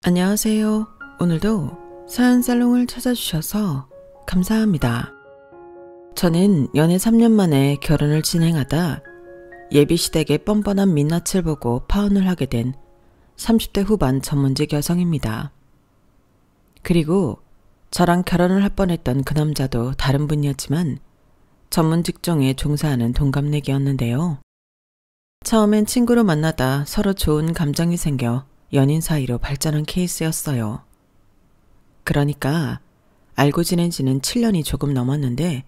안녕하세요. 오늘도 사연살롱을 찾아주셔서 감사합니다. 저는 연애 3년 만에 결혼을 진행하다 예비시댁의 뻔뻔한 민낯을 보고 파혼을 하게 된 30대 후반 전문직 여성입니다. 그리고 저랑 결혼을 할 뻔했던 그 남자도 다른 분이었지만 전문 직종에 종사하는 동갑내기였는데요. 처음엔 친구로 만나다 서로 좋은 감정이 생겨 연인 사이로 발전한 케이스였어요. 그러니까 알고 지낸 지는 7년이 조금 넘었는데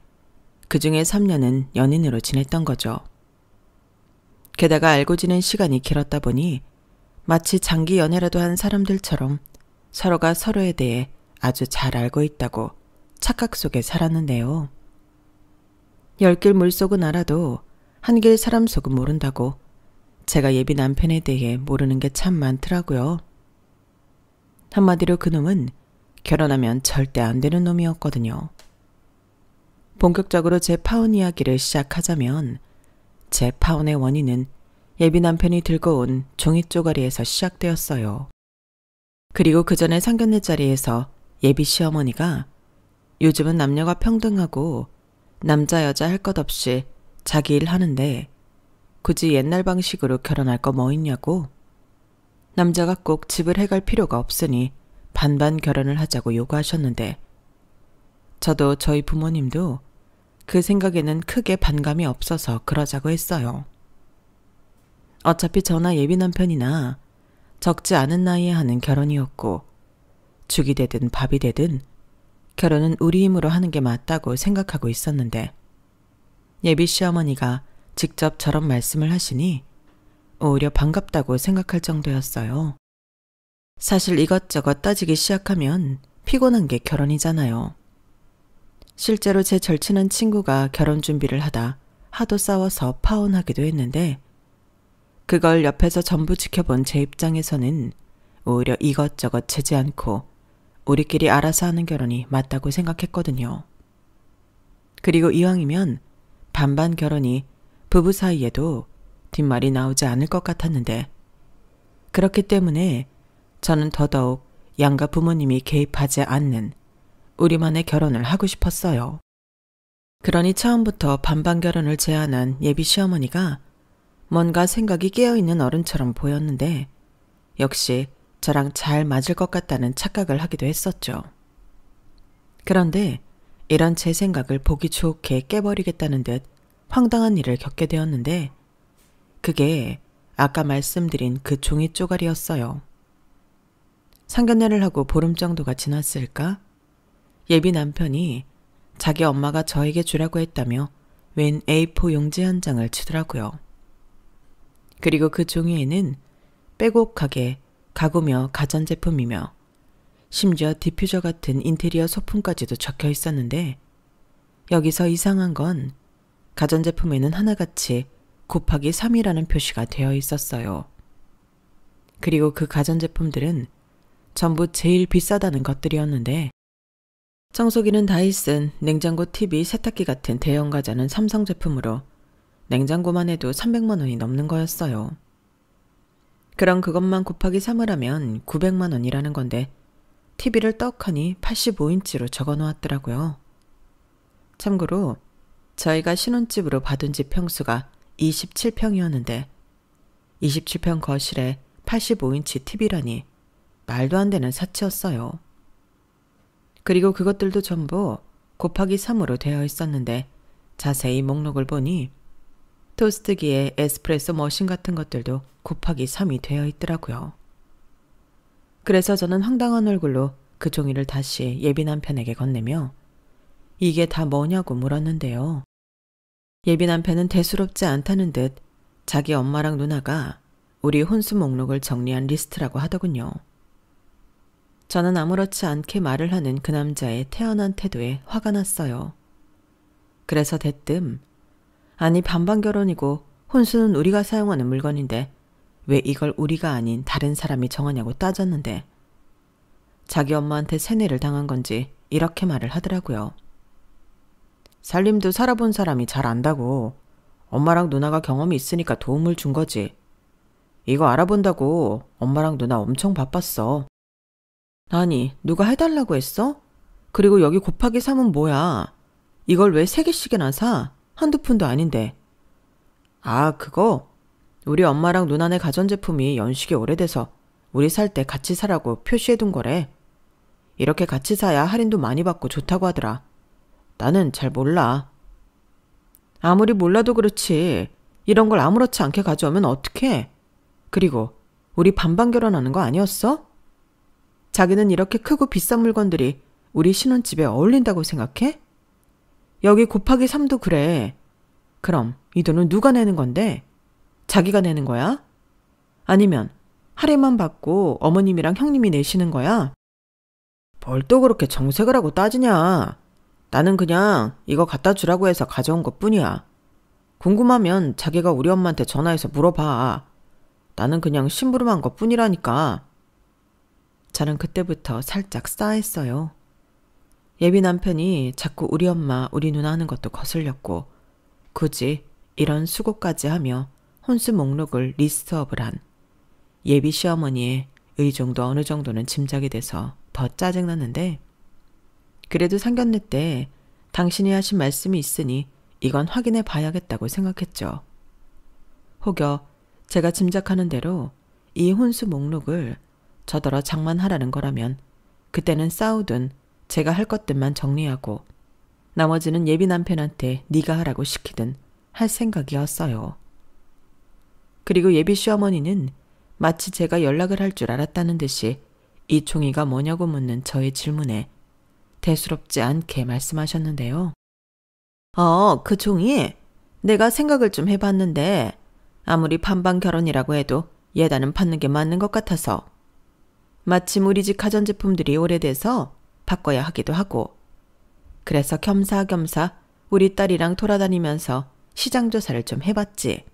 그중에 3년은 연인으로 지냈던 거죠. 게다가 알고 지낸 시간이 길었다 보니 마치 장기 연애라도 한 사람들처럼 서로가 서로에 대해 아주 잘 알고 있다고 착각 속에 살았는데요. 열길 물속은 알아도 한길 사람 속은 모른다고 제가 예비 남편에 대해 모르는 게 참 많더라고요. 한마디로 그놈은 결혼하면 절대 안 되는 놈이었거든요. 본격적으로 제 파혼 이야기를 시작하자면 제 파혼의 원인은 예비 남편이 들고 온 종이 쪼가리에서 시작되었어요. 그리고 그 전에 상견례 자리에서 예비 시어머니가 요즘은 남녀가 평등하고 남자 여자 할 것 없이 자기 일 하는데 굳이 옛날 방식으로 결혼할 거 뭐 있냐고, 남자가 꼭 집을 해갈 필요가 없으니 반반 결혼을 하자고 요구하셨는데 저도 저희 부모님도 그 생각에는 크게 반감이 없어서 그러자고 했어요. 어차피 저나 예비 남편이나 적지 않은 나이에 하는 결혼이었고 죽이 되든 밥이 되든 결혼은 우리 힘으로 하는 게 맞다고 생각하고 있었는데 예비 시어머니가 직접 저런 말씀을 하시니 오히려 반갑다고 생각할 정도였어요. 사실 이것저것 따지기 시작하면 피곤한 게 결혼이잖아요. 실제로 제 절친한 친구가 결혼 준비를 하다 하도 싸워서 파혼하기도 했는데 그걸 옆에서 전부 지켜본 제 입장에서는 오히려 이것저것 재지 않고 우리끼리 알아서 하는 결혼이 맞다고 생각했거든요. 그리고 이왕이면 반반 결혼이 부부 사이에도 뒷말이 나오지 않을 것 같았는데 그렇기 때문에 저는 더더욱 양가 부모님이 개입하지 않는 우리만의 결혼을 하고 싶었어요. 그러니 처음부터 반반 결혼을 제안한 예비 시어머니가 뭔가 생각이 깨어있는 어른처럼 보였는데 역시 저랑 잘 맞을 것 같다는 착각을 하기도 했었죠. 그런데 이런 제 생각을 보기 좋게 깨버리겠다는 듯 황당한 일을 겪게 되었는데 그게 아까 말씀드린 그 종이 쪼가리였어요. 상견례를 하고 보름 정도가 지났을까? 예비 남편이 자기 엄마가 저에게 주라고 했다며 웬 A4 용지 한 장을 주더라고요. 그리고 그 종이에는 빼곡하게 가구며 가전제품이며 심지어 디퓨저 같은 인테리어 소품까지도 적혀 있었는데 여기서 이상한 건 가전제품에는 하나같이 곱하기 3이라는 표시가 되어 있었어요. 그리고 그 가전제품들은 전부 제일 비싸다는 것들이었는데 청소기는 다이슨, 냉장고, TV, 세탁기 같은 대형 가전은 삼성 제품으로 냉장고만 해도 300만 원이 넘는 거였어요. 그럼 그것만 곱하기 3을 하면 900만 원이라는 건데 TV를 떡하니 85인치로 적어 놓았더라고요. 참고로 저희가 신혼집으로 받은 집 평수가 27평이었는데 27평 거실에 85인치 TV라니 말도 안 되는 사치였어요. 그리고 그것들도 전부 곱하기 3으로 되어 있었는데 자세히 목록을 보니 토스트기에 에스프레소 머신 같은 것들도 곱하기 3이 되어 있더라고요. 그래서 저는 황당한 얼굴로 그 종이를 다시 예비 남편에게 건네며 이게 다 뭐냐고 물었는데요. 예비 남편은 대수롭지 않다는 듯 자기 엄마랑 누나가 우리 혼수 목록을 정리한 리스트라고 하더군요. 저는 아무렇지 않게 말을 하는 그 남자의 태연한 태도에 화가 났어요. 그래서 대뜸 아니 반반 결혼이고 혼수는 우리가 사용하는 물건인데 왜 이걸 우리가 아닌 다른 사람이 정하냐고 따졌는데 자기 엄마한테 세뇌를 당한 건지 이렇게 말을 하더라고요. 살림도 살아본 사람이 잘 안다고. 엄마랑 누나가 경험이 있으니까 도움을 준 거지. 이거 알아본다고 엄마랑 누나 엄청 바빴어. 아니, 누가 해달라고 했어? 그리고 여기 곱하기 3은 뭐야? 이걸 왜 3개씩이나 사? 한두 푼도 아닌데. 아, 그거? 우리 엄마랑 누나네 가전제품이 연식이 오래돼서 우리 살 때 같이 사라고 표시해둔 거래. 이렇게 같이 사야 할인도 많이 받고 좋다고 하더라. 나는 잘 몰라. 아무리 몰라도 그렇지. 이런 걸 아무렇지 않게 가져오면 어떡해? 그리고 우리 반반 결혼하는 거 아니었어? 자기는 이렇게 크고 비싼 물건들이 우리 신혼집에 어울린다고 생각해? 여기 곱하기 3도 그래. 그럼 이 돈은 누가 내는 건데? 자기가 내는 거야? 아니면 할인만 받고 어머님이랑 형님이 내시는 거야? 뭘 또 그렇게 정색을 하고 따지냐? 나는 그냥 이거 갖다 주라고 해서 가져온 것뿐이야. 궁금하면 자기가 우리 엄마한테 전화해서 물어봐. 나는 그냥 심부름한 것뿐이라니까. 저는 그때부터 살짝 싸했어요. 예비 남편이 자꾸 우리 엄마, 우리 누나 하는 것도 거슬렸고 굳이 이런 수고까지 하며 혼수 목록을 리스트업을 한 예비 시어머니의 의정도 어느 정도는 짐작이 돼서 더 짜증났는데 그래도 상견례 때 당신이 하신 말씀이 있으니 이건 확인해 봐야겠다고 생각했죠. 혹여 제가 짐작하는 대로 이 혼수 목록을 저더러 장만하라는 거라면 그때는 싸우든 제가 할 것들만 정리하고 나머지는 예비 남편한테 네가 하라고 시키든 할 생각이었어요. 그리고 예비 시어머니는 마치 제가 연락을 할 줄 알았다는 듯이 이 종이가 뭐냐고 묻는 저의 질문에 대수롭지 않게 말씀하셨는데요. 그 종이 내가 생각을 좀 해봤는데 아무리 반반 결혼이라고 해도 예단은 받는 게 맞는 것 같아서 마침 우리 집 가전제품들이 오래돼서 바꿔야 하기도 하고 그래서 겸사겸사 우리 딸이랑 돌아다니면서 시장조사를 좀 해봤지.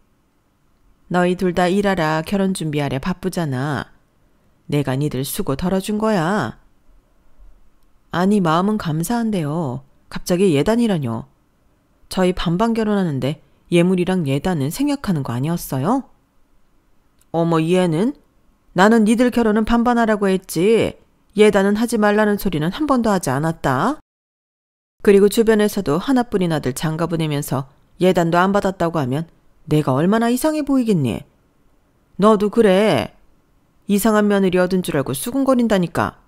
너희 둘 다 일하라 결혼 준비하랴 바쁘잖아. 내가 니들 수고 덜어준 거야. 아니 마음은 감사한데요. 갑자기 예단이라뇨. 저희 반반 결혼하는데 예물이랑 예단은 생략하는 거 아니었어요? 어머 얘는? 나는 니들 결혼은 반반하라고 했지. 예단은 하지 말라는 소리는 한 번도 하지 않았다. 그리고 주변에서도 하나뿐인 아들 장가 보내면서 예단도 안 받았다고 하면 내가 얼마나 이상해 보이겠니? 너도 그래. 이상한 며느리 얻은 줄 알고 수군거린다니까.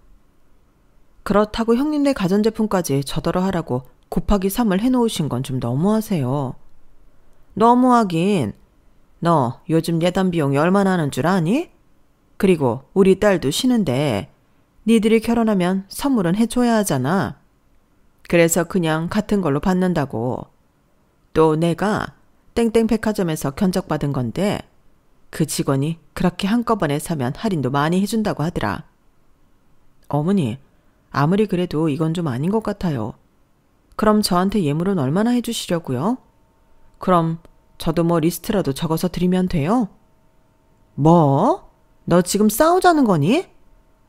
그렇다고 형님네 가전제품까지 저더러 하라고 곱하기 3을 해놓으신 건 좀 너무하세요. 너무하긴. 너 요즘 예단 비용이 얼마나 하는 줄 아니? 그리고 우리 딸도 쉬는데 니들이 결혼하면 선물은 해줘야 하잖아. 그래서 그냥 같은 걸로 받는다고. 또 내가 땡땡 백화점에서 견적받은 건데 그 직원이 그렇게 한꺼번에 사면 할인도 많이 해준다고 하더라. 어머니, 아무리 그래도 이건 좀 아닌 것 같아요. 그럼 저한테 예물은 얼마나 해주시려고요? 그럼 저도 뭐 리스트라도 적어서 드리면 돼요? 뭐? 너 지금 싸우자는 거니?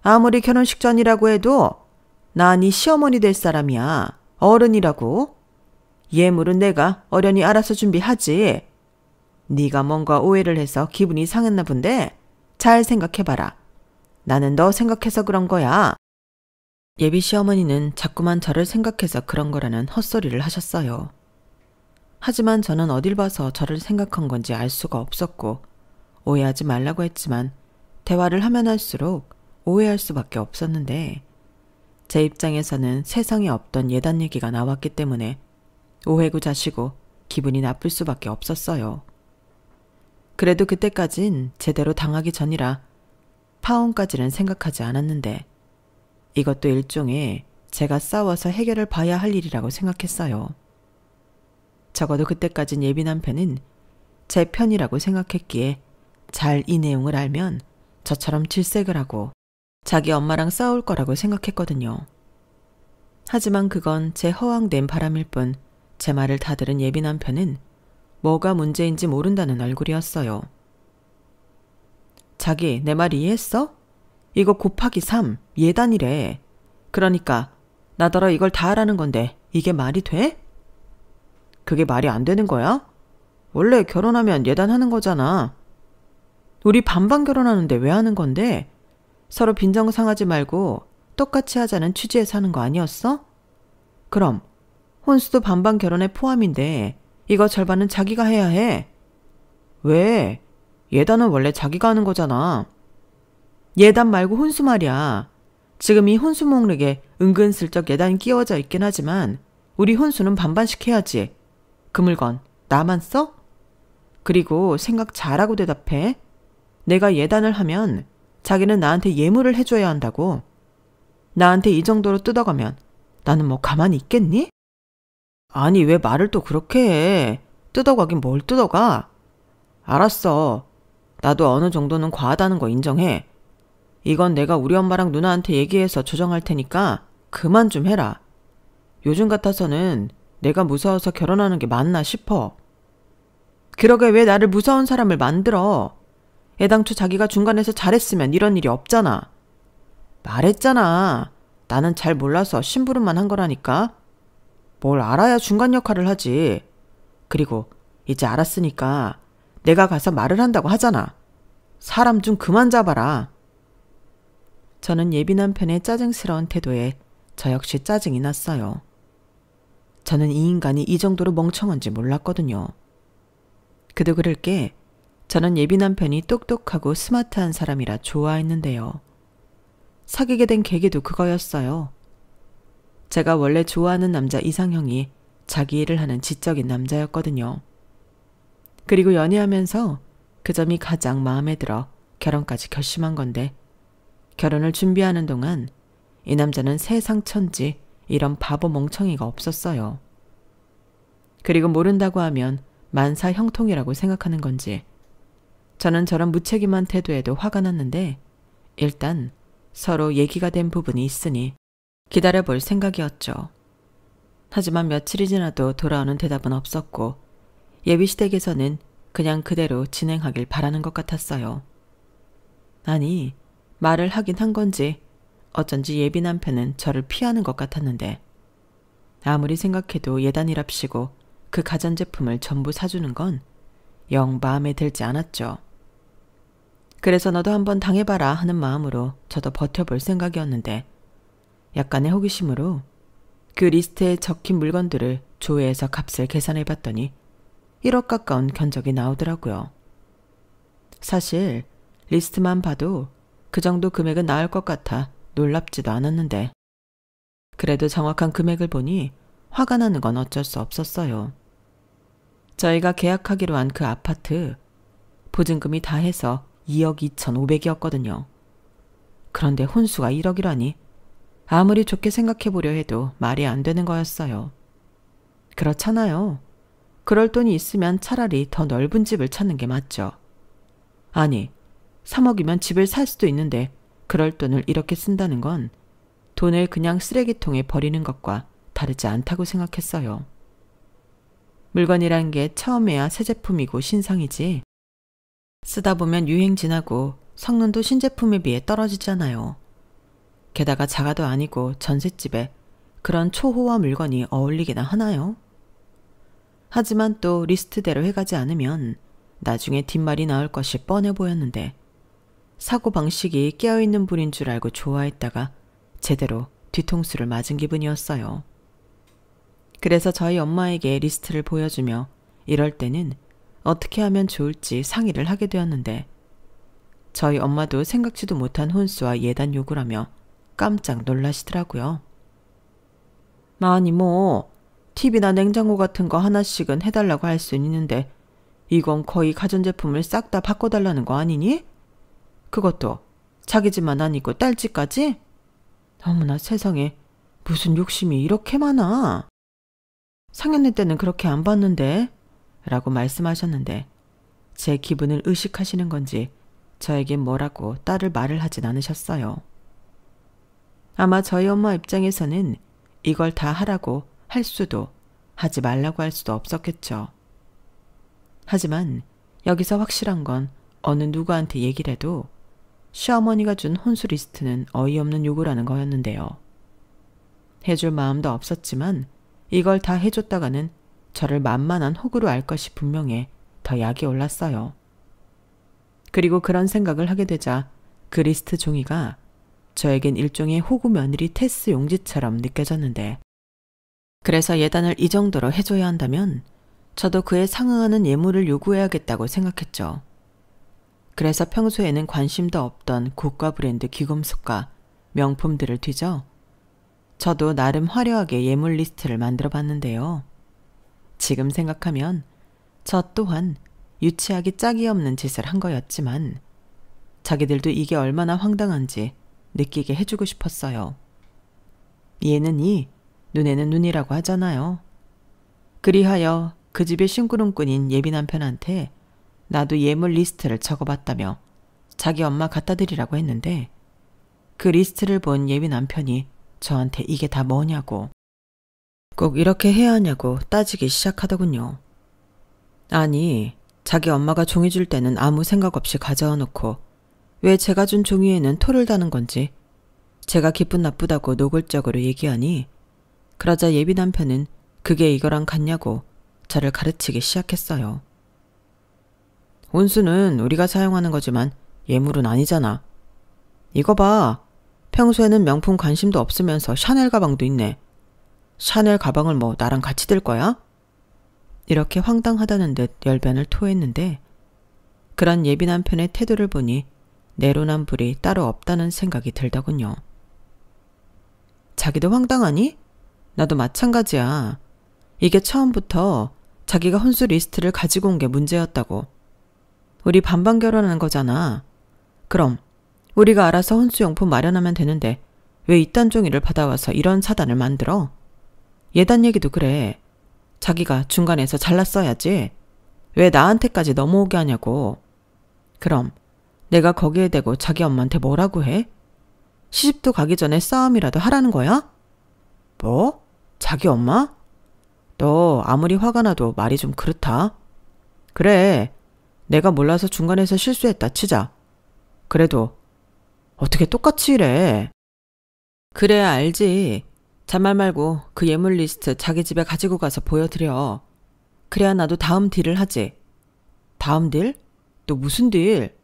아무리 결혼식 전이라고 해도 나 네 시어머니 될 사람이야. 어른이라고. 예물은 내가 어련히 알아서 준비하지. 네가 뭔가 오해를 해서 기분이 상했나 본데 잘 생각해봐라. 나는 너 생각해서 그런 거야. 예비 시어머니는 자꾸만 저를 생각해서 그런 거라는 헛소리를 하셨어요. 하지만 저는 어딜 봐서 저를 생각한 건지 알 수가 없었고 오해하지 말라고 했지만 대화를 하면 할수록 오해할 수밖에 없었는데 제 입장에서는 세상에 없던 예단 얘기가 나왔기 때문에 오해구자시고 기분이 나쁠 수밖에 없었어요. 그래도 그때까진 제대로 당하기 전이라 파혼까지는 생각하지 않았는데 이것도 일종의 제가 싸워서 해결을 봐야 할 일이라고 생각했어요. 적어도 그때까진 예비 남편은 제 편이라고 생각했기에 잘 이 내용을 알면 저처럼 질색을 하고 자기 엄마랑 싸울 거라고 생각했거든요. 하지만 그건 제 허황된 바람일 뿐 제 말을 다 들은 예비 남편은 뭐가 문제인지 모른다는 얼굴이었어요. 자기 내 말 이해했어? 이거 곱하기 3 예단이래. 그러니까 나더러 이걸 다 하라는 건데 이게 말이 돼? 그게 말이 안 되는 거야? 원래 결혼하면 예단하는 거잖아. 우리 반반 결혼하는데 왜 하는 건데? 서로 빈정 상하지 말고 똑같이 하자는 취지에서 하는 거 아니었어? 그럼 혼수도 반반 결혼에 포함인데 이거 절반은 자기가 해야 해. 왜? 예단은 원래 자기가 하는 거잖아. 예단 말고 혼수 말이야. 지금 이 혼수 목록에 은근슬쩍 예단이 끼워져 있긴 하지만 우리 혼수는 반반씩 해야지. 그 물건 나만 써? 그리고 생각 잘하고 대답해. 내가 예단을 하면 자기는 나한테 예물을 해줘야 한다고. 나한테 이 정도로 뜯어가면 나는 뭐 가만히 있겠니? 아니 왜 말을 또 그렇게 해. 뜯어가긴 뭘 뜯어가. 알았어. 나도 어느 정도는 과하다는 거 인정해. 이건 내가 우리 엄마랑 누나한테 얘기해서 조정할 테니까 그만 좀 해라. 요즘 같아서는 내가 무서워서 결혼하는 게 맞나 싶어. 그러게 왜 나를 무서운 사람을 만들어. 애당초 자기가 중간에서 잘했으면 이런 일이 없잖아. 말했잖아. 나는 잘 몰라서 심부름만 한 거라니까. 뭘 알아야 중간 역할을 하지. 그리고 이제 알았으니까 내가 가서 말을 한다고 하잖아. 사람 좀 그만 잡아라. 저는 예비 남편의 짜증스러운 태도에 저 역시 짜증이 났어요. 저는 이 인간이 이 정도로 멍청한지 몰랐거든요. 그도 그럴 게 저는 예비 남편이 똑똑하고 스마트한 사람이라 좋아했는데요. 사귀게 된 계기도 그거였어요. 제가 원래 좋아하는 남자 이상형이 자기 일을 하는 지적인 남자였거든요. 그리고 연애하면서 그 점이 가장 마음에 들어 결혼까지 결심한 건데 결혼을 준비하는 동안 이 남자는 세상 천지 이런 바보 멍청이가 없었어요. 그리고 모른다고 하면 만사 형통이라고 생각하는 건지 저는 저런 무책임한 태도에도 화가 났는데 일단 서로 얘기가 된 부분이 있으니 기다려볼 생각이었죠. 하지만 며칠이 지나도 돌아오는 대답은 없었고 예비시댁에서는 그냥 그대로 진행하길 바라는 것 같았어요. 아니, 말을 하긴 한 건지 어쩐지 예비 남편은 저를 피하는 것 같았는데 아무리 생각해도 예단이랍시고 그 가전제품을 전부 사주는 건 영 마음에 들지 않았죠. 그래서 너도 한번 당해봐라 하는 마음으로 저도 버텨볼 생각이었는데 약간의 호기심으로 그 리스트에 적힌 물건들을 조회해서 값을 계산해봤더니 1억 가까운 견적이 나오더라고요. 사실 리스트만 봐도 그 정도 금액은 나올 것 같아 놀랍지도 않았는데 그래도 정확한 금액을 보니 화가 나는 건 어쩔 수 없었어요. 저희가 계약하기로 한 그 아파트 보증금이 다 해서 2억 2,500이었거든요. 그런데 혼수가 1억이라니 아무리 좋게 생각해보려 해도 말이 안 되는 거였어요. 그렇잖아요. 그럴 돈이 있으면 차라리 더 넓은 집을 찾는 게 맞죠. 아니, 3억이면 집을 살 수도 있는데 그럴 돈을 이렇게 쓴다는 건 돈을 그냥 쓰레기통에 버리는 것과 다르지 않다고 생각했어요. 물건이란 게 처음에야 새 제품이고 신상이지. 쓰다 보면 유행 지나고 성능도 신제품에 비해 떨어지잖아요. 게다가 자가도 아니고 전셋집에 그런 초호화 물건이 어울리기나 하나요? 하지만 또 리스트대로 해가지 않으면 나중에 뒷말이 나올 것이 뻔해 보였는데 사고방식이 깨어있는 분인 줄 알고 좋아했다가 제대로 뒤통수를 맞은 기분이었어요. 그래서 저희 엄마에게 리스트를 보여주며 이럴 때는 어떻게 하면 좋을지 상의를 하게 되었는데 저희 엄마도 생각지도 못한 혼수와 예단 요구를 하며 깜짝 놀라시더라고요. 아니 뭐 TV나 냉장고 같은 거 하나씩은 해달라고 할 수는 있는데 이건 거의 가전제품을 싹 다 바꿔달라는 거 아니니? 그것도 자기 집만 아니고 딸 집까지? 어머나 세상에 무슨 욕심이 이렇게 많아. 상견례 때는 그렇게 안 봤는데 라고 말씀하셨는데 제 기분을 의식하시는 건지 저에게 뭐라고 딸을 말을 하진 않으셨어요. 아마 저희 엄마 입장에서는 이걸 다 하라고 할 수도 하지 말라고 할 수도 없었겠죠. 하지만 여기서 확실한 건 어느 누구한테 얘기를 해도 시어머니가 준 혼수 리스트는 어이없는 요구라는 거였는데요. 해줄 마음도 없었지만 이걸 다 해줬다가는 저를 만만한 호구로 알 것이 분명해 더 약이 올랐어요. 그리고 그런 생각을 하게 되자 그 리스트 종이가 저에겐 일종의 호구 며느리 테스 용지처럼 느껴졌는데, 그래서 예단을 이 정도로 해줘야 한다면 저도 그에 상응하는 예물을 요구해야겠다고 생각했죠. 그래서 평소에는 관심도 없던 고가 브랜드 귀금속과 명품들을 뒤져 저도 나름 화려하게 예물 리스트를 만들어 봤는데요. 지금 생각하면 저 또한 유치하기 짝이 없는 짓을 한 거였지만 자기들도 이게 얼마나 황당한지 느끼게 해주고 싶었어요. 이에는 이, 눈에는 눈이라고 하잖아요. 그리하여 그 집의 심부름꾼인 예비 남편한테 나도 예물 리스트를 적어봤다며 자기 엄마 갖다 드리라고 했는데 그 리스트를 본 예비 남편이 저한테 이게 다 뭐냐고, 꼭 이렇게 해야 하냐고 따지기 시작하더군요. 아니, 자기 엄마가 종이 줄 때는 아무 생각 없이 가져와 놓고 왜 제가 준 종이에는 토를 다는 건지 제가 기분 나쁘다고 노골적으로 얘기하니, 그러자 예비 남편은 그게 이거랑 같냐고 저를 가르치기 시작했어요. 온수는 우리가 사용하는 거지만 예물은 아니잖아. 이거 봐. 평소에는 명품 관심도 없으면서 샤넬 가방도 있네. 샤넬 가방을 뭐 나랑 같이 들 거야? 이렇게 황당하다는 듯 열변을 토했는데 그런 예비 남편의 태도를 보니 내로남불이 따로 없다는 생각이 들더군요. 자기도 황당하니? 나도 마찬가지야. 이게 처음부터 자기가 혼수 리스트를 가지고 온 게 문제였다고. 우리 반반 결혼하는 거잖아. 그럼 우리가 알아서 혼수용품 마련하면 되는데 왜 이딴 종이를 받아와서 이런 사단을 만들어? 예단 얘기도 그래. 자기가 중간에서 잘랐어야지. 왜 나한테까지 넘어오게 하냐고. 그럼 내가 거기에 대고 자기 엄마한테 뭐라고 해? 시집도 가기 전에 싸움이라도 하라는 거야? 뭐? 자기 엄마? 너 아무리 화가 나도 말이 좀 그렇다. 그래, 내가 몰라서 중간에서 실수했다 치자. 그래도 어떻게 똑같이 이래? 그래야 알지. 잔말 말고 그 예물 리스트 자기 집에 가지고 가서 보여드려. 그래야 나도 다음 딜을 하지. 다음 딜? 또 무슨 딜?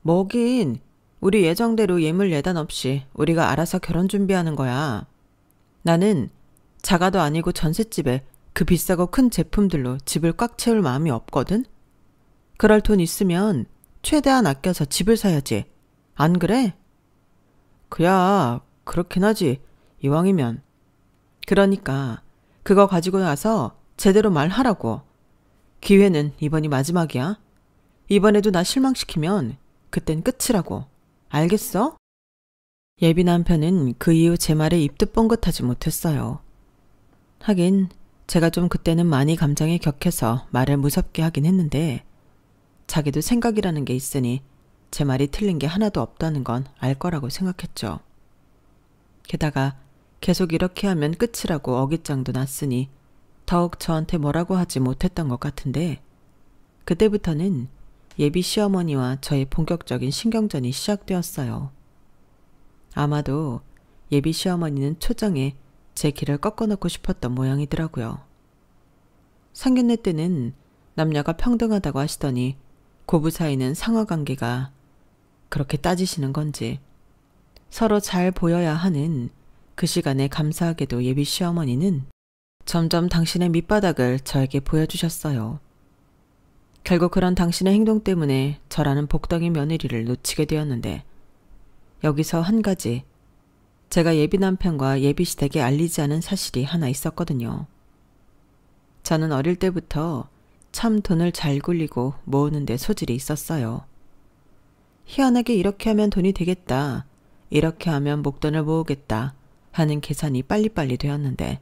뭐긴, 우리 예정대로 예물 예단 없이 우리가 알아서 결혼 준비하는 거야. 나는 자가도 아니고 전셋집에 그 비싸고 큰 제품들로 집을 꽉 채울 마음이 없거든. 그럴 돈 있으면 최대한 아껴서 집을 사야지. 안 그래? 그야 그렇긴 하지. 이왕이면. 그러니까 그거 가지고 나서 제대로 말하라고. 기회는 이번이 마지막이야. 이번에도 나 실망시키면 그땐 끝이라고. 알겠어? 예비 남편은 그 이후 제 말에 입도 뻥긋하지 못했어요. 하긴 제가 좀 그때는 많이 감정에 격해서 말을 무섭게 하긴 했는데 자기도 생각이라는 게 있으니 제 말이 틀린 게 하나도 없다는 건 알 거라고 생각했죠. 게다가 계속 이렇게 하면 끝이라고 어깃장도 났으니 더욱 저한테 뭐라고 하지 못했던 것 같은데 그때부터는 예비 시어머니와 저의 본격적인 신경전이 시작되었어요. 아마도 예비 시어머니는 초장에 제 길을 꺾어놓고 싶었던 모양이더라고요. 상견례 때는 남녀가 평등하다고 하시더니 고부 사이는 상하관계가 그렇게 따지시는 건지 서로 잘 보여야 하는 그 시간에 감사하게도 예비 시어머니는 점점 당신의 밑바닥을 저에게 보여주셨어요. 결국 그런 당신의 행동 때문에 저라는 복덩이 며느리를 놓치게 되었는데 여기서 한 가지 제가 예비 남편과 예비 시댁에 알리지 않은 사실이 하나 있었거든요. 저는 어릴 때부터 참 돈을 잘 굴리고 모으는 데 소질이 있었어요. 희한하게 이렇게 하면 돈이 되겠다, 이렇게 하면 목돈을 모으겠다 하는 계산이 빨리빨리 되었는데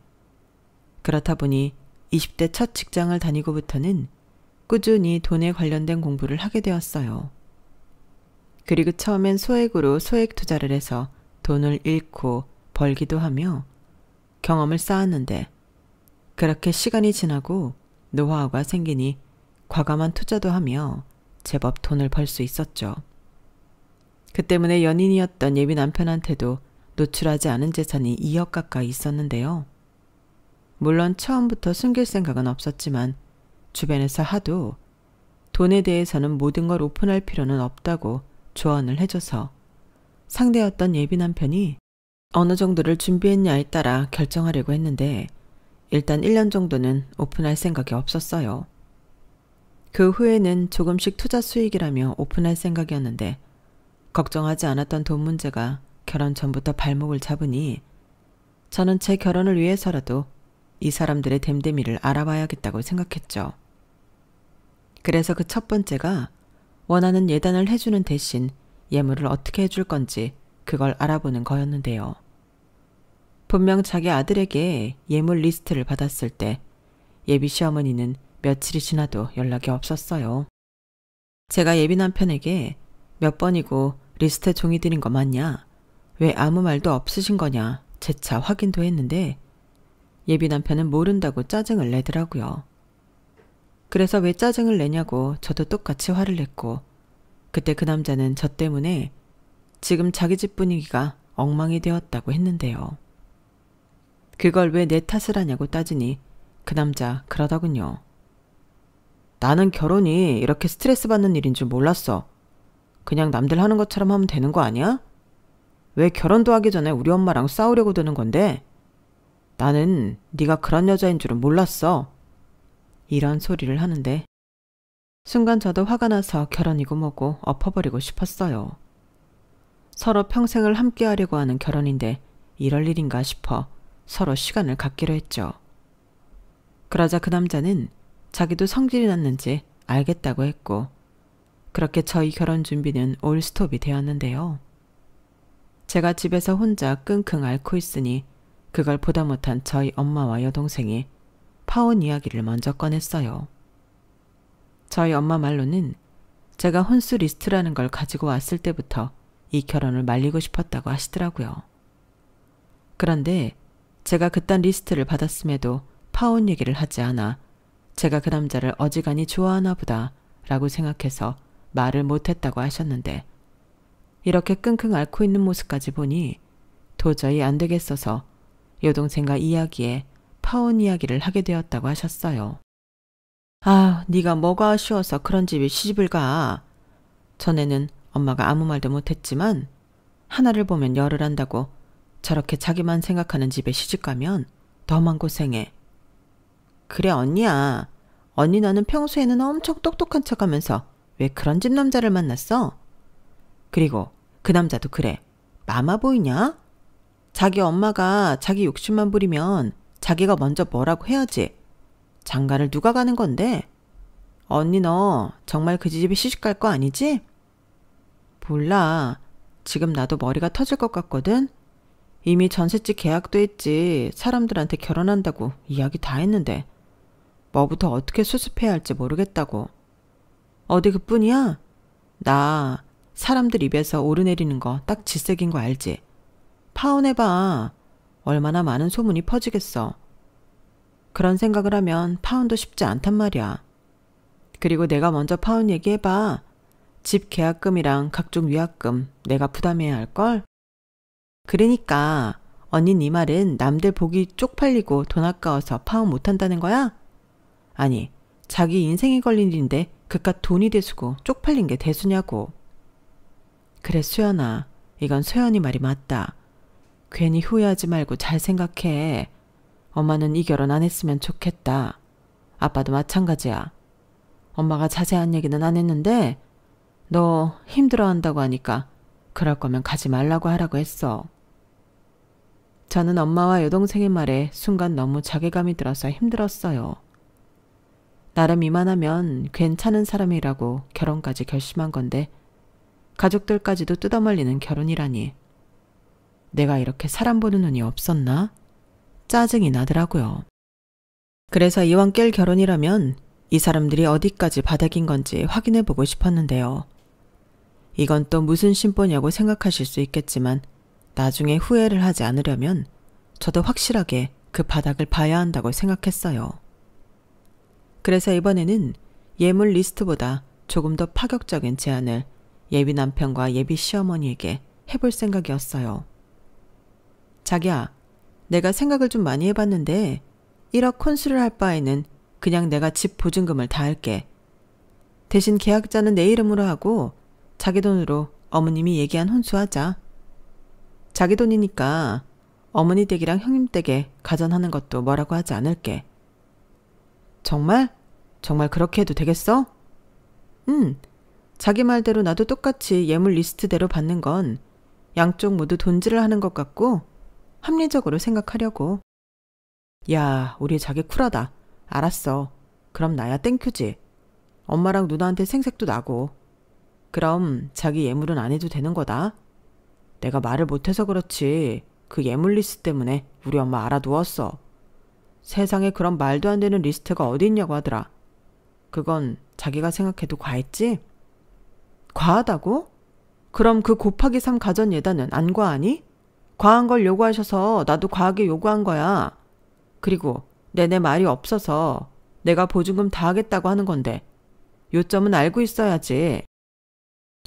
그렇다 보니 20대 첫 직장을 다니고부터는 꾸준히 돈에 관련된 공부를 하게 되었어요. 그리고 처음엔 소액으로 소액 투자를 해서 돈을 잃고 벌기도 하며 경험을 쌓았는데 그렇게 시간이 지나고 노하우가 생기니 과감한 투자도 하며 제법 돈을 벌 수 있었죠. 그 때문에 연인이었던 예비 남편한테도 노출하지 않은 재산이 2억 가까이 있었는데요. 물론 처음부터 숨길 생각은 없었지만 주변에서 하도 돈에 대해서는 모든 걸 오픈할 필요는 없다고 조언을 해줘서 상대였던 예비 남편이 어느 정도를 준비했냐에 따라 결정하려고 했는데 일단 1년 정도는 오픈할 생각이 없었어요. 그 후에는 조금씩 투자 수익이라며 오픈할 생각이었는데 걱정하지 않았던 돈 문제가 결혼 전부터 발목을 잡으니 저는 제 결혼을 위해서라도 이 사람들의 댐댐이를 알아봐야겠다고 생각했죠. 그래서 그 첫 번째가 원하는 예단을 해주는 대신 예물을 어떻게 해줄 건지 그걸 알아보는 거였는데요. 분명 자기 아들에게 예물 리스트를 받았을 때 예비 시어머니는 며칠이 지나도 연락이 없었어요. 제가 예비 남편에게 몇 번이고 리스트 종이 드린 거 맞냐? 왜 아무 말도 없으신 거냐? 재차 확인도 했는데 예비 남편은 모른다고 짜증을 내더라고요. 그래서 왜 짜증을 내냐고 저도 똑같이 화를 냈고 그때 그 남자는 저 때문에 지금 자기 집 분위기가 엉망이 되었다고 했는데요. 그걸 왜 내 탓을 하냐고 따지니 그 남자 그러더군요. 나는 결혼이 이렇게 스트레스 받는 일인 줄 몰랐어. 그냥 남들 하는 것처럼 하면 되는 거 아니야? 왜 결혼도 하기 전에 우리 엄마랑 싸우려고 드는 건데? 나는 네가 그런 여자인 줄은 몰랐어. 이런 소리를 하는데 순간 저도 화가 나서 결혼이고 뭐고 엎어버리고 싶었어요. 서로 평생을 함께하려고 하는 결혼인데 이럴 일인가 싶어 서로 시간을 갖기로 했죠. 그러자 그 남자는 자기도 성질이 났는지 알겠다고 했고 그렇게 저희 결혼 준비는 올 스톱이 되었는데요. 제가 집에서 혼자 끙끙 앓고 있으니 그걸 보다 못한 저희 엄마와 여동생이 파혼 이야기를 먼저 꺼냈어요. 저희 엄마 말로는 제가 혼수 리스트라는 걸 가지고 왔을 때부터 이 결혼을 말리고 싶었다고 하시더라고요. 그런데 제가 그딴 리스트를 받았음에도 파혼 얘기를 하지 않아 제가 그 남자를 어지간히 좋아하나 보다 라고 생각해서 말을 못했다고 하셨는데 이렇게 끙끙 앓고 있는 모습까지 보니 도저히 안 되겠어서 여동생과 이야기에 파혼 이야기를 하게 되었다고 하셨어요. 아, 네가 뭐가 아쉬워서 그런 집에 시집을 가. 전에는 엄마가 아무 말도 못했지만 하나를 보면 열을 한다고 저렇게 자기만 생각하는 집에 시집가면 너만 고생해. 그래 언니야. 언니 너는 평소에는 엄청 똑똑한 척하면서 왜 그런 집 남자를 만났어? 그리고 그 남자도 그래. 마마 보이냐? 자기 엄마가 자기 욕심만 부리면 자기가 먼저 뭐라고 해야지. 장가를 누가 가는 건데? 언니 너 정말 그 집에 시집갈 거 아니지? 몰라. 지금 나도 머리가 터질 것 같거든. 이미 전셋집 계약도 했지. 사람들한테 결혼한다고 이야기 다 했는데 뭐부터 어떻게 수습해야 할지 모르겠다고. 어디 그뿐이야? 나 사람들 입에서 오르내리는 거 딱 질색인 거 알지? 파혼해봐. 얼마나 많은 소문이 퍼지겠어. 그런 생각을 하면 파혼도 쉽지 않단 말이야. 그리고 내가 먼저 파혼 얘기해봐. 집 계약금이랑 각종 위약금 내가 부담해야 할걸? 그러니까 언니 네 말은 남들 보기 쪽팔리고 돈 아까워서 파혼 못한다는 거야? 아니 자기 인생이 걸린 일인데 그깟 돈이 대수고 쪽팔린 게 대수냐고. 그래 수연아, 이건 소연이 말이 맞다. 괜히 후회하지 말고 잘 생각해. 엄마는 이 결혼 안 했으면 좋겠다. 아빠도 마찬가지야. 엄마가 자세한 얘기는 안 했는데 너 힘들어한다고 하니까 그럴 거면 가지 말라고 하라고 했어. 저는 엄마와 여동생의 말에 순간 너무 자괴감이 들어서 힘들었어요. 나름 이만하면 괜찮은 사람이라고 결혼까지 결심한 건데 가족들까지도 뜯어말리는 결혼이라니. 내가 이렇게 사람 보는 눈이 없었나? 짜증이 나더라고요. 그래서 이왕 깰 결혼이라면 이 사람들이 어디까지 바닥인 건지 확인해보고 싶었는데요. 이건 또 무슨 심보냐고 생각하실 수 있겠지만 나중에 후회를 하지 않으려면 저도 확실하게 그 바닥을 봐야 한다고 생각했어요. 그래서 이번에는 예물 리스트보다 조금 더 파격적인 제안을 예비 남편과 예비 시어머니에게 해볼 생각이었어요. 자기야, 내가 생각을 좀 많이 해봤는데 1억 혼수를 할 바에는 그냥 내가 집 보증금을 다 할게. 대신 계약자는 내 이름으로 하고 자기 돈으로 어머님이 얘기한 혼수하자. 자기 돈이니까 어머니 댁이랑 형님 댁에 가전하는 것도 뭐라고 하지 않을게. 정말? 정말 그렇게 해도 되겠어? 자기 말대로 나도 똑같이 예물 리스트대로 받는 건 양쪽 모두 돈질을 하는 것 같고 합리적으로 생각하려고. 야, 우리 자기 쿨하다. 알았어. 그럼 나야 땡큐지. 엄마랑 누나한테 생색도 나고. 그럼 자기 예물은 안 해도 되는 거다. 내가 말을 못해서 그렇지 그 예물 리스트 때문에 우리 엄마 알아두었어. 세상에 그런 말도 안 되는 리스트가 어디 있냐고 하더라. 그건 자기가 생각해도 과했지? 과하다고? 그럼 그 곱하기 3 가전 예단은 안 과하니? 과한 걸 요구하셔서 나도 과하게 요구한 거야. 그리고 내내 말이 없어서 내가 보증금 다 하겠다고 하는 건데 요점은 알고 있어야지.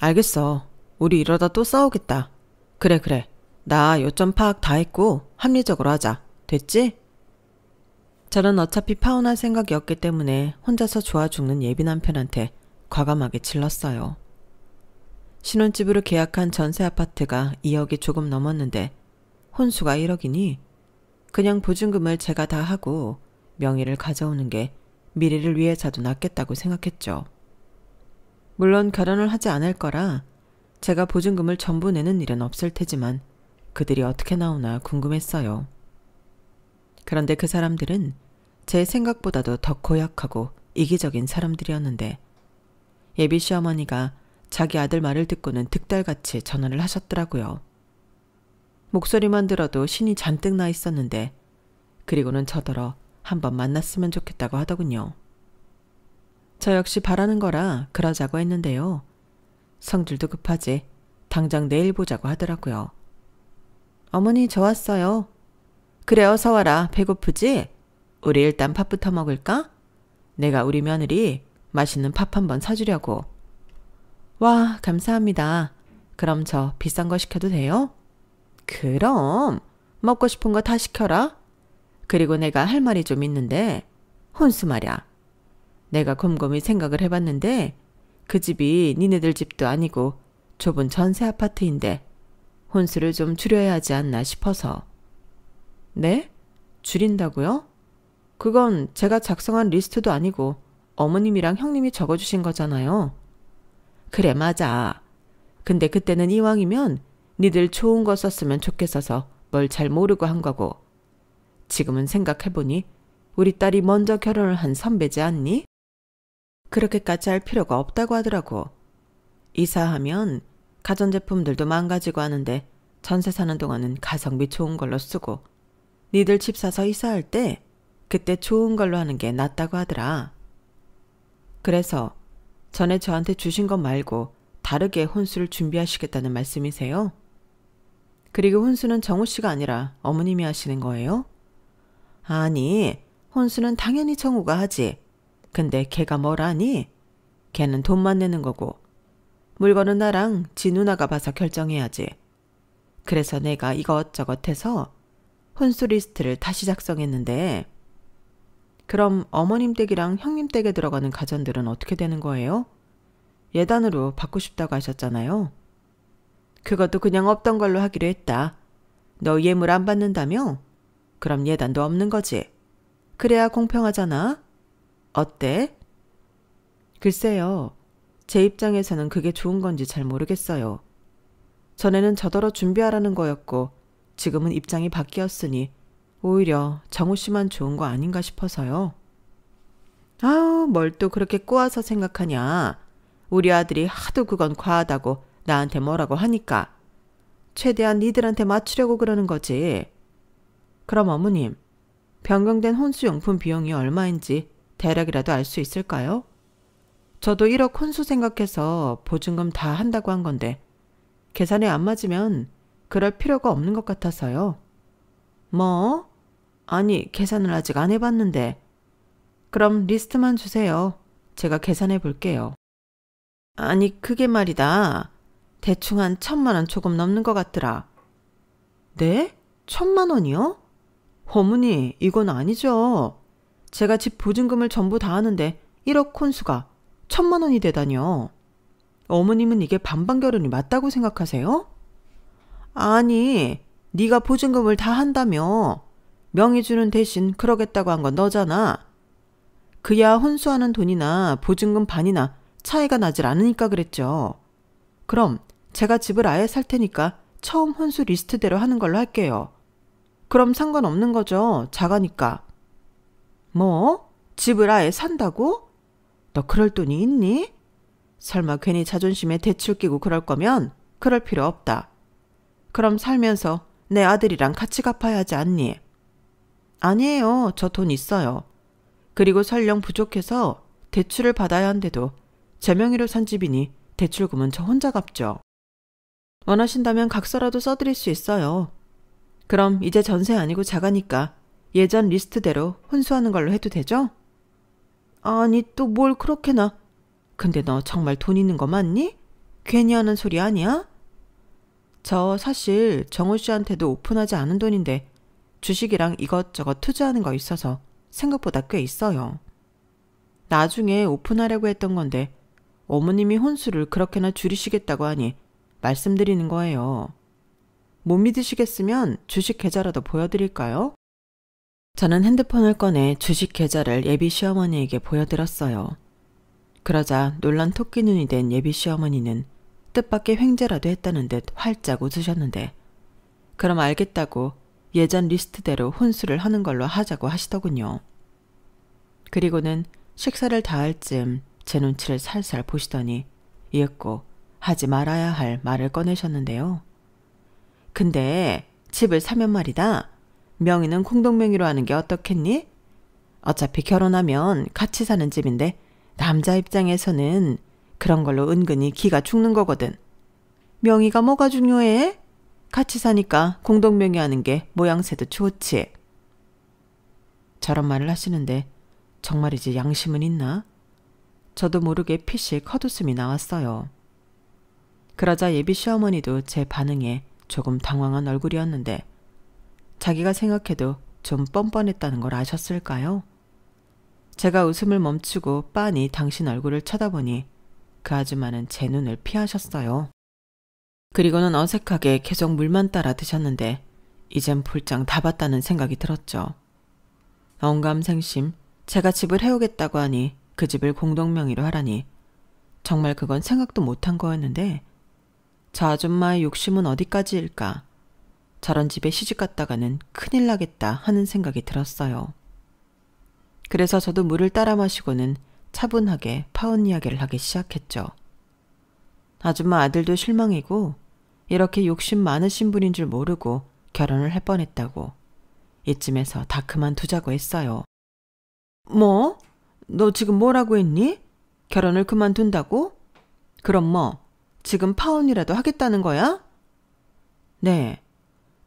알겠어. 우리 이러다 또 싸우겠다. 그래. 나 요점 파악 다 했고 합리적으로 하자. 됐지? 저는 어차피 파혼할 생각이 없기 때문에 혼자서 좋아 죽는 예비 남편한테 과감하게 질렀어요. 신혼집으로 계약한 전세 아파트가 2억이 조금 넘었는데 혼수가 1억이니 그냥 보증금을 제가 다 하고 명의를 가져오는 게 미래를 위해서도 낫겠다고 생각했죠. 물론 결혼을 하지 않을 거라 제가 보증금을 전부 내는 일은 없을 테지만 그들이 어떻게 나오나 궁금했어요. 그런데 그 사람들은 제 생각보다도 더 고약하고 이기적인 사람들이었는데 예비 시어머니가 자기 아들 말을 듣고는 득달같이 전화를 하셨더라고요. 목소리만 들어도 신이 잔뜩 나 있었는데 그리고는 저더러 한번 만났으면 좋겠다고 하더군요. 저 역시 바라는 거라 그러자고 했는데요. 성질도 급하지 당장 내일 보자고 하더라고요. 어머니 저 왔어요. 그래 어서 와라. 배고프지? 우리 일단 밥부터 먹을까? 내가 우리 며느리 맛있는 밥 한번 사주려고. 와 감사합니다. 그럼 저 비싼 거 시켜도 돼요? 그럼 먹고 싶은 거 다 시켜라. 그리고 내가 할 말이 좀 있는데 혼수 말야. 내가 곰곰이 생각을 해봤는데 그 집이 니네들 집도 아니고 좁은 전세 아파트인데 혼수를 좀 줄여야 하지 않나 싶어서. 네? 줄인다고요? 그건 제가 작성한 리스트도 아니고 어머님이랑 형님이 적어주신 거잖아요. 그래 맞아. 근데 그때는 이왕이면 니들 좋은 거 썼으면 좋겠어서 뭘 잘 모르고 한 거고 지금은 생각해보니 우리 딸이 먼저 결혼을 한 선배지 않니? 그렇게까지 할 필요가 없다고 하더라고. 이사하면 가전제품들도 망가지고 하는데 전세 사는 동안은 가성비 좋은 걸로 쓰고 니들 집 사서 이사할 때 그때 좋은 걸로 하는 게 낫다고 하더라. 그래서 전에 저한테 주신 것 말고 다르게 혼수를 준비하시겠다는 말씀이세요? 그리고 혼수는 정우 씨가 아니라 어머님이 하시는 거예요? 아니, 혼수는 당연히 정우가 하지. 근데 걔가 뭘 하니? 걔는 돈만 내는 거고 물건은 나랑 지 누나가 봐서 결정해야지. 그래서 내가 이것저것 해서 혼수 리스트를 다시 작성했는데 그럼 어머님 댁이랑 형님 댁에 들어가는 가전들은 어떻게 되는 거예요? 예단으로 받고 싶다고 하셨잖아요. 그것도 그냥 없던 걸로 하기로 했다. 너 예물 안 받는다며? 그럼 예단도 없는 거지. 그래야 공평하잖아. 어때? 글쎄요. 제 입장에서는 그게 좋은 건지 잘 모르겠어요. 전에는 저더러 준비하라는 거였고 지금은 입장이 바뀌었으니 오히려 정우 씨만 좋은 거 아닌가 싶어서요. 아우, 뭘 또 그렇게 꼬아서 생각하냐. 우리 아들이 하도 그건 과하다고 나한테 뭐라고 하니까 최대한 니들한테 맞추려고 그러는 거지. 그럼 어머님, 변경된 혼수용품 비용이 얼마인지 대략이라도 알 수 있을까요? 저도 1억 혼수 생각해서 보증금 다 한다고 한 건데 계산이 안 맞으면 그럴 필요가 없는 것 같아서요. 뭐? 아니, 계산을 아직 안 해봤는데. 그럼 리스트만 주세요. 제가 계산해 볼게요. 아니, 그게 말이다. 대충 한 1,000만 원 조금 넘는 것 같더라. 네? 1,000만 원이요? 어머니, 이건 아니죠. 제가 집 보증금을 전부 다 하는데 1억 혼수가 1,000만 원이 되다니요. 어머님은 이게 반반 결혼이 맞다고 생각하세요? 아니, 네가 보증금을 다 한다며. 명의 주는 대신 그러겠다고 한 건 너잖아. 그야 혼수하는 돈이나 보증금 반이나 차이가 나질 않으니까 그랬죠. 그럼 제가 집을 아예 살 테니까 처음 혼수 리스트대로 하는 걸로 할게요. 그럼 상관없는 거죠. 작아니까. 뭐? 집을 아예 산다고? 너 그럴 돈이 있니? 설마 괜히 자존심에 대출 끼고 그럴 거면 그럴 필요 없다. 그럼 살면서 내 아들이랑 같이 갚아야 하지 않니? 아니에요. 저 돈 있어요. 그리고 설령 부족해서 대출을 받아야 한데도 제 명의로 산 집이니 대출금은 저 혼자 갚죠. 원하신다면 각서라도 써드릴 수 있어요. 그럼 이제 전세 아니고 자가니까 예전 리스트대로 혼수하는 걸로 해도 되죠? 아니 또 뭘 그렇게나. 근데 너 정말 돈 있는 거 맞니? 괜히 하는 소리 아니야? 저 사실 정우 씨한테도 오픈하지 않은 돈인데 주식이랑 이것저것 투자하는 거 있어서 생각보다 꽤 있어요. 나중에 오픈하려고 했던 건데 어머님이 혼수를 그렇게나 줄이시겠다고 하니 말씀드리는 거예요. 못 믿으시겠으면 주식 계좌라도 보여드릴까요? 저는 핸드폰을 꺼내 주식 계좌를 예비 시어머니에게 보여드렸어요. 그러자 놀란 토끼 눈이 된 예비 시어머니는 뜻밖의 횡재라도 했다는 듯 활짝 웃으셨는데 그럼 알겠다고 예전 리스트대로 혼수를 하는 걸로 하자고 하시더군요. 그리고는 식사를 다 할 즈음 제 눈치를 살살 보시더니 이윽고 하지 말아야 할 말을 꺼내셨는데요. 근데 집을 사면 말이다. 명의는 공동명의로 하는 게 어떻겠니? 어차피 결혼하면 같이 사는 집인데 남자 입장에서는 그런 걸로 은근히 기가 죽는 거거든. 명의가 뭐가 중요해? 같이 사니까 공동명의 하는 게 모양새도 좋지. 저런 말을 하시는데 정말이지 양심은 있나? 저도 모르게 피식 헛웃음이 나왔어요. 그러자 예비 시어머니도 제 반응에 조금 당황한 얼굴이었는데 자기가 생각해도 좀 뻔뻔했다는 걸 아셨을까요? 제가 웃음을 멈추고 빤히 당신 얼굴을 쳐다보니 그 아줌마는 제 눈을 피하셨어요. 그리고는 어색하게 계속 물만 따라 드셨는데 이젠 볼장 다 봤다는 생각이 들었죠. 언감생심 제가 집을 해오겠다고 하니 그 집을 공동명의로 하라니 정말 그건 생각도 못한 거였는데 저 아줌마의 욕심은 어디까지일까? 저런 집에 시집갔다가는 큰일 나겠다 하는 생각이 들었어요. 그래서 저도 물을 따라 마시고는 차분하게 파혼 이야기를 하기 시작했죠. 아줌마 아들도 실망이고 이렇게 욕심 많으신 분인 줄 모르고 결혼을 할 뻔했다고 이쯤에서 다 그만두자고 했어요. 뭐? 너 지금 뭐라고 했니? 결혼을 그만둔다고? 그럼 뭐 지금 파혼이라도 하겠다는 거야? 네.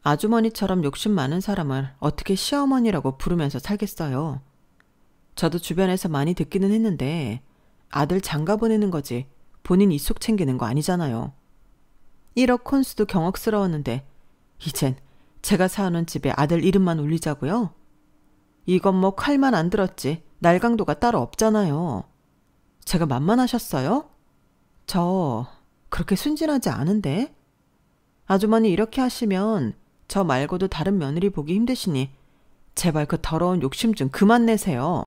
아주머니처럼 욕심 많은 사람을 어떻게 시어머니라고 부르면서 살겠어요. 저도 주변에서 많이 듣기는 했는데 아들 장가 보내는 거지 본인 입속 챙기는 거 아니잖아요. 1억 혼수도 경억스러웠는데 이젠 제가 사는 집에 아들 이름만 올리자고요? 이건 뭐 칼만 안 들었지 날강도가 따로 없잖아요. 제가 만만하셨어요? 저 그렇게 순진하지 않은데? 아주머니 이렇게 하시면 저 말고도 다른 며느리 보기 힘드시니 제발 그 더러운 욕심 좀 그만 내세요.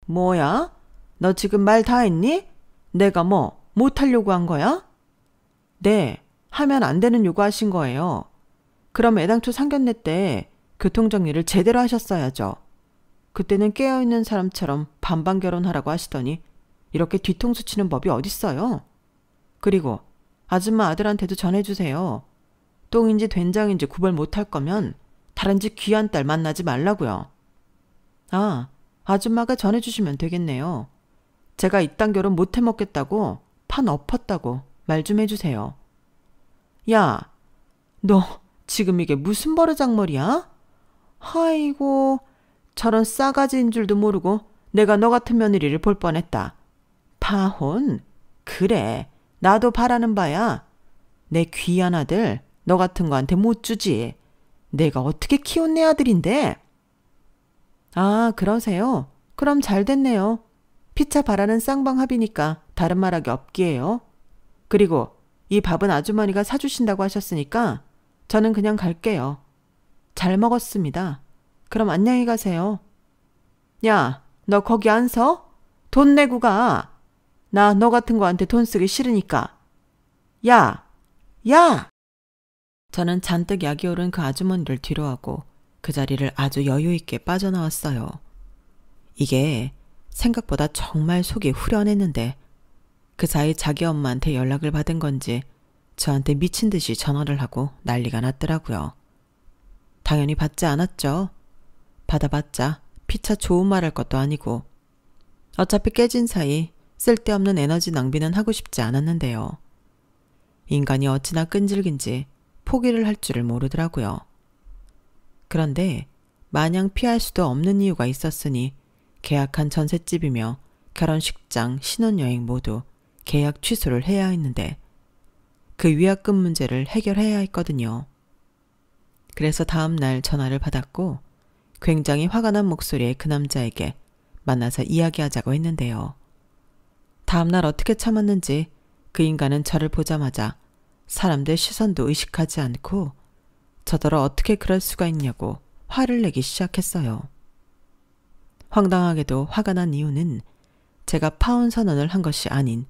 뭐야? 너 지금 말 다 했니? 내가 뭐 못하려고 한 거야? 네, 하면 안 되는 요구하신 거예요. 그럼 애당초 상견례 때 교통정리를 제대로 하셨어야죠. 그때는 깨어있는 사람처럼 반반 결혼하라고 하시더니 이렇게 뒤통수 치는 법이 어딨어요? 그리고 아줌마 아들한테도 전해주세요. 똥인지 된장인지 구별 못할 거면 다른 집 귀한 딸 만나지 말라고요. 아, 아줌마가 전해주시면 되겠네요. 제가 이딴 결혼 못 해먹겠다고 판 엎었다고 말 좀 해주세요. 야, 너 지금 이게 무슨 버르장머리야? 아이고, 저런 싸가지인 줄도 모르고 내가 너 같은 며느리를 볼 뻔했다. 파혼? 그래, 나도 바라는 바야. 내 귀한 아들 너 같은 거한테 못 주지. 내가 어떻게 키운 내 아들인데? 아, 그러세요? 그럼 잘 됐네요. 피차 바라는 쌍방합이니까 다른 말하기 없기에요. 그리고 이 밥은 아주머니가 사주신다고 하셨으니까 저는 그냥 갈게요. 잘 먹었습니다. 그럼 안녕히 가세요. 야, 너 거기 안 서? 돈 내고 가. 나 너 같은 거한테 돈 쓰기 싫으니까. 야! 야! 저는 잔뜩 약이 오른 그 아주머니를 뒤로하고 그 자리를 아주 여유 있게 빠져나왔어요. 이게 생각보다 정말 속이 후련했는데 그 사이 자기 엄마한테 연락을 받은 건지 저한테 미친 듯이 전화를 하고 난리가 났더라고요. 당연히 받지 않았죠. 받아봤자 피차 좋은 말 할 것도 아니고 어차피 깨진 사이 쓸데없는 에너지 낭비는 하고 싶지 않았는데요. 인간이 어찌나 끈질긴지 포기를 할 줄을 모르더라고요. 그런데 마냥 피할 수도 없는 이유가 있었으니 계약한 전셋집이며 결혼식장, 신혼여행 모두 계약 취소를 해야 했는데 그 위약금 문제를 해결해야 했거든요. 그래서 다음 날 전화를 받았고 굉장히 화가 난 목소리의 그 남자에게 만나서 이야기하자고 했는데요. 다음 날 어떻게 참았는지 그 인간은 저를 보자마자 사람들 시선도 의식하지 않고 저더러 어떻게 그럴 수가 있냐고 화를 내기 시작했어요. 황당하게도 화가 난 이유는 제가 파혼 선언을 한 것이 아닌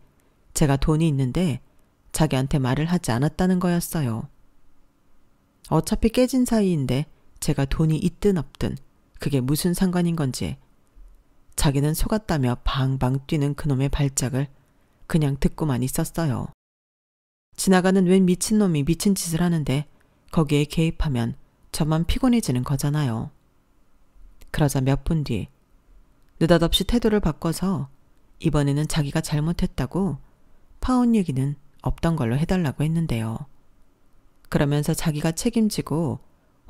제가 돈이 있는데 자기한테 말을 하지 않았다는 거였어요. 어차피 깨진 사이인데 제가 돈이 있든 없든 그게 무슨 상관인 건지 자기는 속았다며 방방 뛰는 그놈의 발작을 그냥 듣고만 있었어요. 지나가는 웬 미친놈이 미친 짓을 하는데 거기에 개입하면 저만 피곤해지는 거잖아요. 그러자 몇 분 뒤 느닷없이 태도를 바꿔서 이번에는 자기가 잘못했다고 파혼 얘기는 없던 걸로 해달라고 했는데요. 그러면서 자기가 책임지고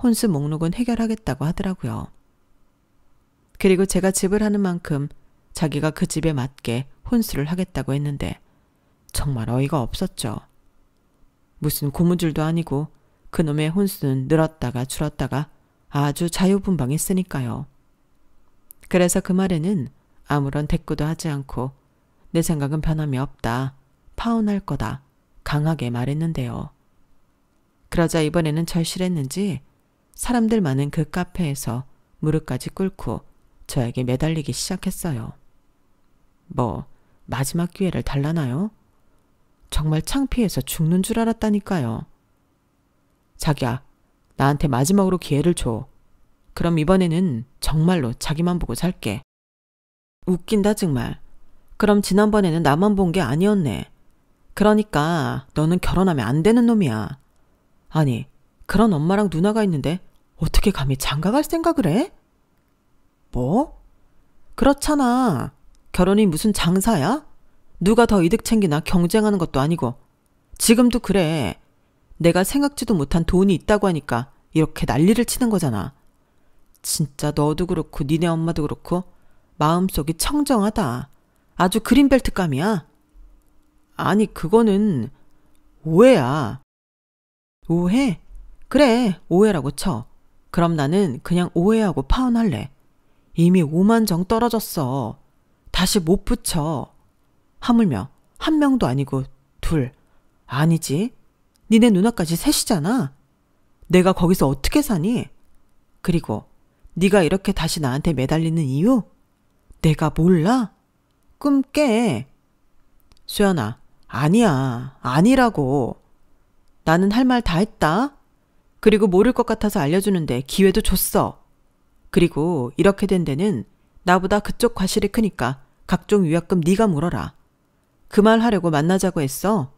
혼수 목록은 해결하겠다고 하더라고요. 그리고 제가 집을 하는 만큼 자기가 그 집에 맞게 혼수를 하겠다고 했는데 정말 어이가 없었죠. 무슨 고무줄도 아니고 그놈의 혼수는 늘었다가 줄었다가 아주 자유분방했으니까요. 그래서 그 말에는 아무런 대꾸도 하지 않고 내 생각은 변함이 없다. 파혼할 거다. 강하게 말했는데요. 그러자 이번에는 절실했는지 사람들 많은 그 카페에서 무릎까지 꿇고 저에게 매달리기 시작했어요. 뭐 마지막 기회를 달라나요? 정말 창피해서 죽는 줄 알았다니까요. 자기야, 나한테 마지막으로 기회를 줘. 그럼 이번에는 정말로 자기만 보고 살게. 웃긴다 정말. 그럼 지난번에는 나만 본 게 아니었네. 그러니까 너는 결혼하면 안 되는 놈이야. 아니, 그런 엄마랑 누나가 있는데 어떻게 감히 장가갈 생각을 해? 뭐? 그렇잖아. 결혼이 무슨 장사야? 누가 더 이득 챙기나 경쟁하는 것도 아니고. 지금도 그래. 내가 생각지도 못한 돈이 있다고 하니까 이렇게 난리를 치는 거잖아. 진짜 너도 그렇고 니네 엄마도 그렇고 마음속이 청정하다. 아주 그린벨트감이야. 아니 그거는 오해야. 오해? 그래 오해라고 쳐. 그럼 나는 그냥 오해하고 파혼할래. 이미 5만 정 떨어졌어. 다시 못 붙여. 하물며 한 명도 아니고 둘. 아니지. 니네 누나까지 셋이잖아. 내가 거기서 어떻게 사니? 그리고 네가 이렇게 다시 나한테 매달리는 이유? 내가 몰라? 꿈 깨. 수연아, 아니야. 아니라고. 나는 할 말 다 했다. 그리고 모를 것 같아서 알려주는데 기회도 줬어. 그리고 이렇게 된 데는 나보다 그쪽 과실이 크니까 각종 위약금 네가 물어라. 그 말 하려고 만나자고 했어.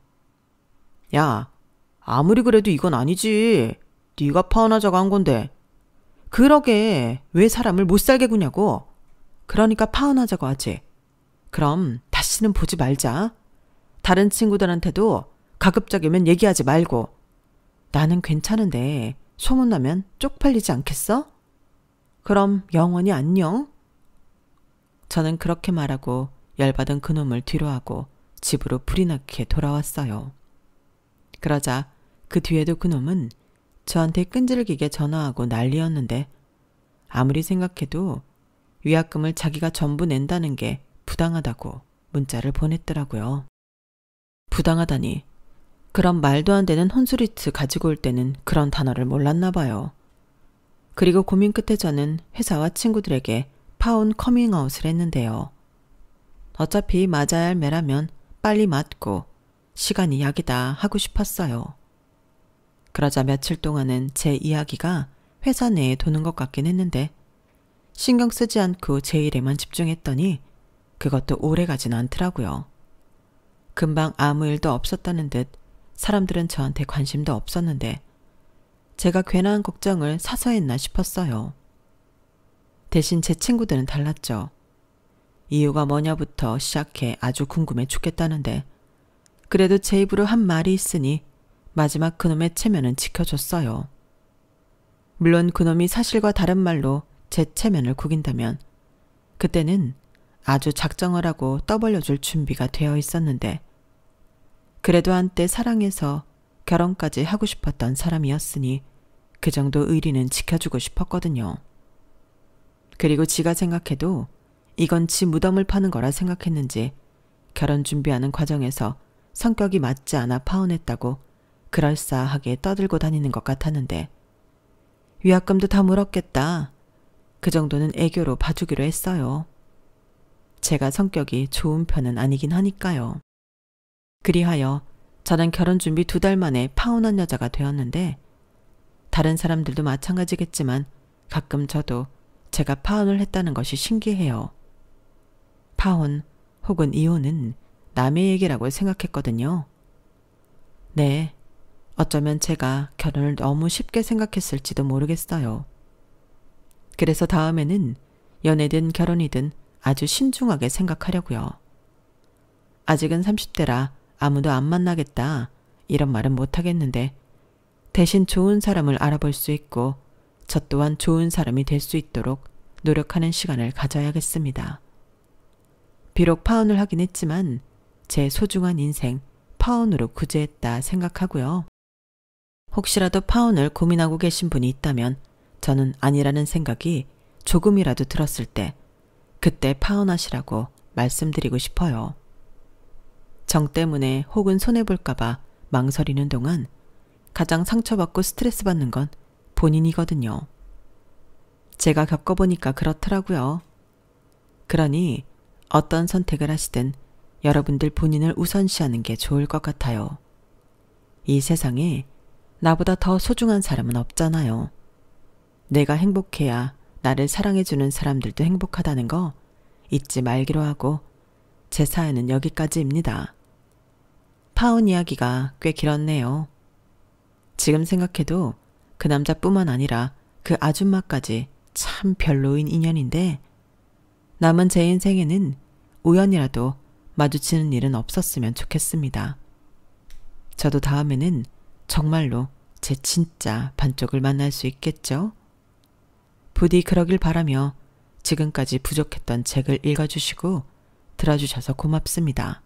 야, 아무리 그래도 이건 아니지. 네가 파혼하자고 한 건데. 그러게 왜 사람을 못 살게 구냐고. 그러니까 파혼하자고 하지. 그럼 다시는 보지 말자. 다른 친구들한테도 가급적이면 얘기하지 말고. 나는 괜찮은데 소문나면 쪽팔리지 않겠어? 그럼 영원히 안녕. 저는 그렇게 말하고 열받은 그놈을 뒤로하고 집으로 불이 나게 돌아왔어요. 그러자 그 뒤에도 그놈은 저한테 끈질기게 전화하고 난리였는데 아무리 생각해도 위약금을 자기가 전부 낸다는 게 부당하다고 문자를 보냈더라고요. 부당하다니. 그런 말도 안 되는 혼수리트 가지고 올 때는 그런 단어를 몰랐나 봐요. 그리고 고민 끝에 저는 회사와 친구들에게 파혼 커밍아웃을 했는데요. 어차피 맞아야 할 매라면 빨리 맞고 시간이 약이다 하고 싶었어요. 그러자 며칠 동안은 제 이야기가 회사 내에 도는 것 같긴 했는데 신경 쓰지 않고 제 일에만 집중했더니 그것도 오래 가진 않더라고요. 금방 아무 일도 없었다는 듯 사람들은 저한테 관심도 없었는데 제가 괜한 걱정을 사서 했나 싶었어요. 대신 제 친구들은 달랐죠. 이유가 뭐냐부터 시작해 아주 궁금해 죽겠다는데 그래도 제 입으로 한 말이 있으니 마지막 그놈의 체면은 지켜줬어요. 물론 그놈이 사실과 다른 말로 제 체면을 구긴다면 그때는 아주 작정을 하고 떠벌려줄 준비가 되어 있었는데 그래도 한때 사랑해서 결혼까지 하고 싶었던 사람이었으니 그 정도 의리는 지켜주고 싶었거든요. 그리고 지가 생각해도 이건 지 무덤을 파는 거라 생각했는지 결혼 준비하는 과정에서 성격이 맞지 않아 파혼했다고 그럴싸하게 떠들고 다니는 것 같았는데 위약금도 다 물었겠다. 그 정도는 애교로 봐주기로 했어요. 제가 성격이 좋은 편은 아니긴 하니까요. 그리하여 저는 결혼 준비 2달 만에 파혼한 여자가 되었는데 다른 사람들도 마찬가지겠지만 가끔 저도 제가 파혼을 했다는 것이 신기해요. 파혼 혹은 이혼은 남의 얘기라고 생각했거든요. 네, 어쩌면 제가 결혼을 너무 쉽게 생각했을지도 모르겠어요. 그래서 다음에는 연애든 결혼이든 아주 신중하게 생각하려고요. 아직은 30대라 아무도 안 만나겠다 이런 말은 못하겠는데 대신 좋은 사람을 알아볼 수 있고 저 또한 좋은 사람이 될 수 있도록 노력하는 시간을 가져야겠습니다. 비록 파혼을 하긴 했지만 제 소중한 인생 파혼으로 구제했다 생각하고요. 혹시라도 파혼을 고민하고 계신 분이 있다면 저는 아니라는 생각이 조금이라도 들었을 때 그때 파혼하시라고 말씀드리고 싶어요. 정 때문에 혹은 손해볼까봐 망설이는 동안 가장 상처받고 스트레스 받는 건 본인이거든요. 제가 겪어보니까 그렇더라고요. 그러니 어떤 선택을 하시든 여러분들 본인을 우선시하는 게 좋을 것 같아요. 이 세상에 나보다 더 소중한 사람은 없잖아요. 내가 행복해야 나를 사랑해주는 사람들도 행복하다는 거 잊지 말기로 하고 제 사연은 여기까지입니다. 파혼 이야기가 꽤 길었네요. 지금 생각해도 그 남자뿐만 아니라 그 아줌마까지 참 별로인 인연인데 남은 제 인생에는 우연이라도 마주치는 일은 없었으면 좋겠습니다. 저도 다음에는 정말로 제 진짜 반쪽을 만날 수 있겠죠? 부디 그러길 바라며 지금까지 부족했던 책을 읽어주시고 들어주셔서 고맙습니다.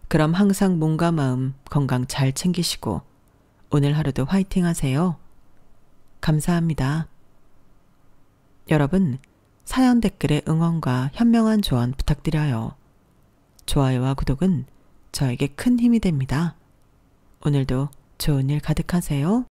그럼 항상 몸과 마음 건강 잘 챙기시고 오늘 하루도 화이팅 하세요. 감사합니다. 여러분, 사연 댓글에 응원과 현명한 조언 부탁드려요. 좋아요와 구독은 저에게 큰 힘이 됩니다. 오늘도 좋은 일 가득하세요.